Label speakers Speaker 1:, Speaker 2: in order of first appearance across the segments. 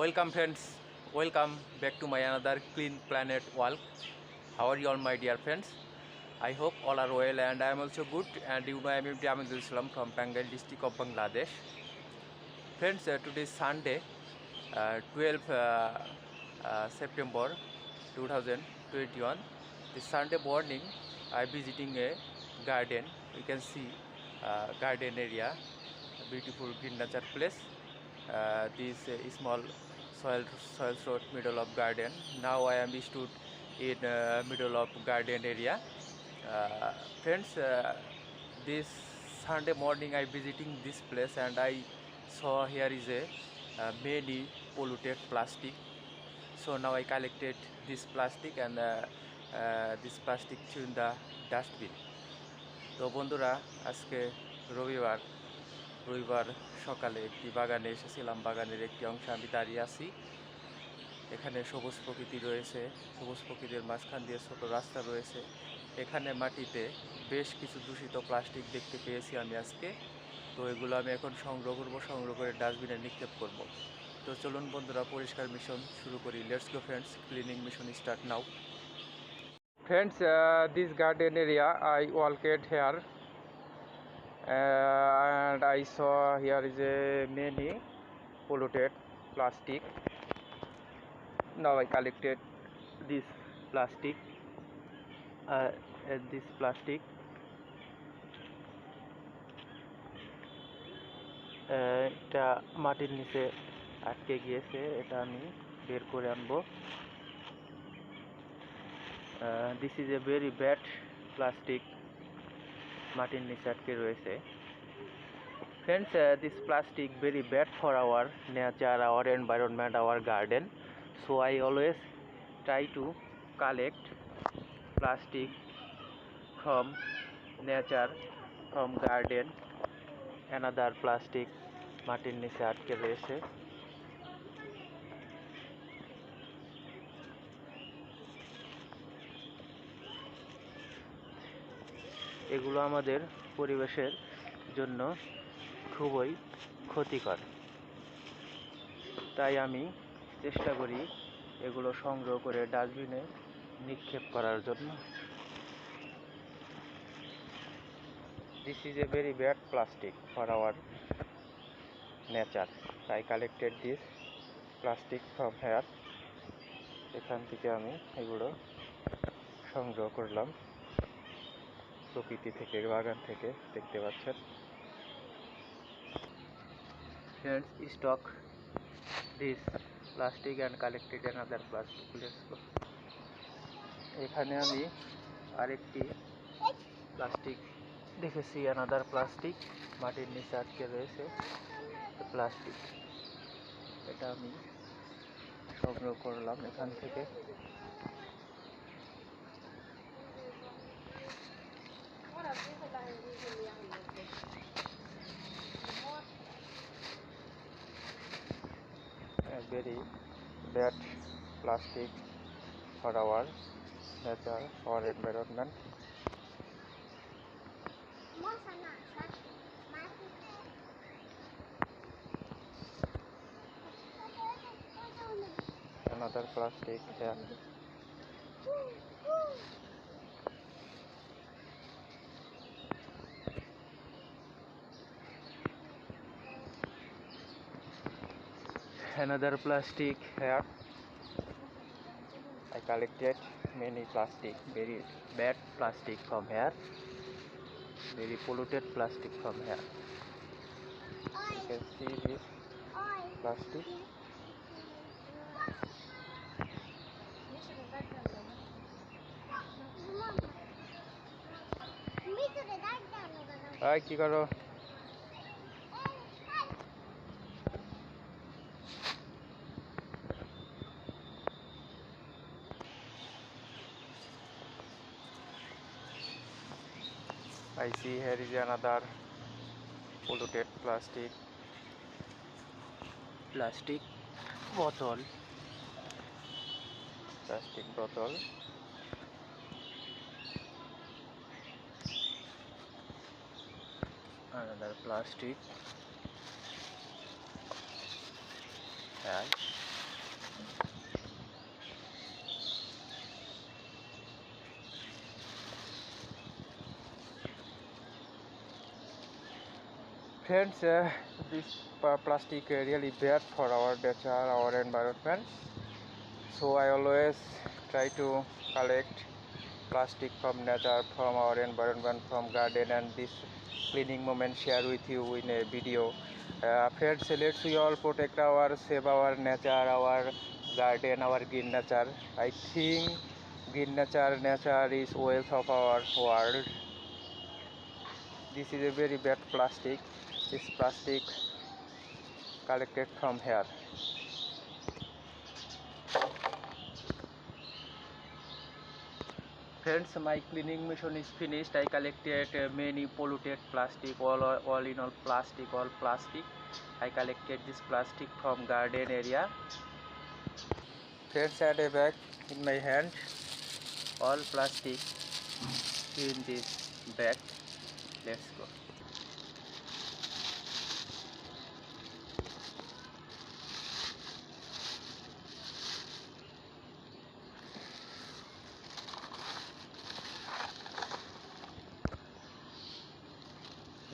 Speaker 1: Welcome friends, welcome back to my another clean planet walk. How are you all my dear friends? I hope all are well and I am also good, and you know I am Amidul Islam from Pangal district of Bangladesh. Friends, today is Sunday, 12 September 2021. This Sunday morning I am visiting a garden. You can see garden area, a beautiful green nature place. This small soil road middle of garden. Now I am stood in middle of garden area. Friends, this Sunday morning I visiting this place and I saw here is a many polluted plastic. So now I collected this plastic and this plastic threw in the dustbin. তো বন্ধুরা, আজকে রবিবার সকালে একটি বাগানে এসেছিলাম। বাগানের একটি অংশে আমি দাঁড়িয়ে আছি। এখানে সবুজ প্রকৃতি রয়েছে, সবুজ প্রকৃতির মাঝখান দিয়ে ছোট রাস্তা রয়েছে। এখানে মাটিতে বেশ কিছু দূষিত প্লাস্টিক দেখতে পেয়েছি আমি আজকে। তো এগুলো আমি এখন সংগ্রহ করে ডাস্টবিনে নিক্ষেপ করব। তো চলুন বন্ধুরা, পরিষ্কার মিশন শুরু করি। Let's go friends, cleaning mission start now. Friends, this garden area I walked here and I saw here is a many polluted plastic. Now I collected this plastic. This plastic এটা মাটির নিচে আটকে গিয়েছে, এটা আমি বের করে আনবো। This is a very bad plastic, মাটির নিচে আটকে রয়েছে। Friends, this plastic very bad for our nature, our environment, our garden. So I always try to collect plastic from nature, from garden. Another plastic মাটির নিচে আটকে রয়েছে। এগুলো আমাদের পরিবেশের জন্য খুবই ক্ষতিকর, তাই আমি চেষ্টা করি এগুলো সংগ্রহ করে ডাস্টবিনে নিক্ষেপ করার জন্য। This is a very bad plastic for our nature. I collected this plastic from here. এখান থেকে আমি এগুলো সংগ্রহ করলাম প্রকৃতি থেকে, বাগান থেকে, দেখতে পাচ্ছেন। Friends, stock this plastic and collected another plastic. Let's go. এখানে আমি আরেকটি প্লাস্টিক দেখেছি, another plastic মাটির নিচে আটকে রয়েছে প্লাস্টিক। এটা আমি সংগ্রহ করলাম এখান থেকে। Very bad plastic for our nature, our environment. Another plastic here. Another plastic here. I collected many plastic, very bad plastic from here, very polluted plastic from here. You can see this plastic. Hi, কি করো? I see here is another polluted plastic bottle. Another plastic. Yeah. Friends, this plastic really bad for our nature, our environment. So I always try to collect plastic from nature, from our environment, from garden, and this cleaning moment share with you in a video. Friends, let's we all protect our, save our nature, our garden, our green nature. I think green nature is wealth of our world. This is a very bad plastic. This plastic collected from here. Friends, my cleaning mission is finished. I collected many polluted plastic, all in all plastic. I collected this plastic from garden area. Friends, I had a bag in my hand, all plastic in this bag. Let's go.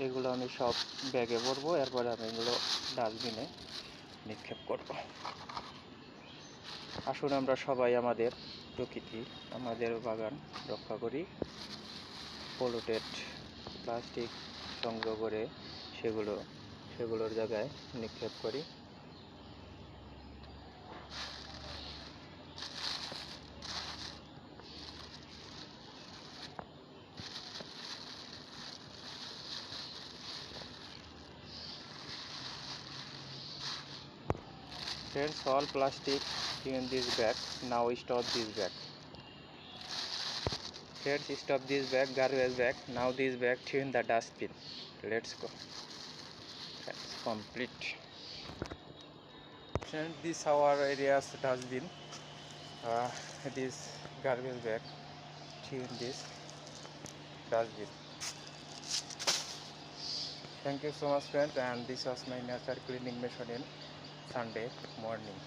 Speaker 1: এগুলো আমি সব ব্যাগে ভরবো, এরপরে আমি এগুলো ডাস্টবিনে নিক্ষেপ করব। আসুন আমরা সবাই আমাদের প্রকৃতি, আমাদের বাগান রক্ষা করি। পলিউটেড প্লাস্টিক সংগ্রহ করে সেগুলোর জায়গায় নিক্ষেপ করি। Friends, all plastic in this bag. Now stop this bag. Friends, stop this bag, garbage bag. Now this bag in the dustbin. Let's go. Friends, complete. Friends, this our area's dustbin. This garbage bag in this dustbin. Thank you so much, friends, and this was my nature cleaning mission in Sunday morning.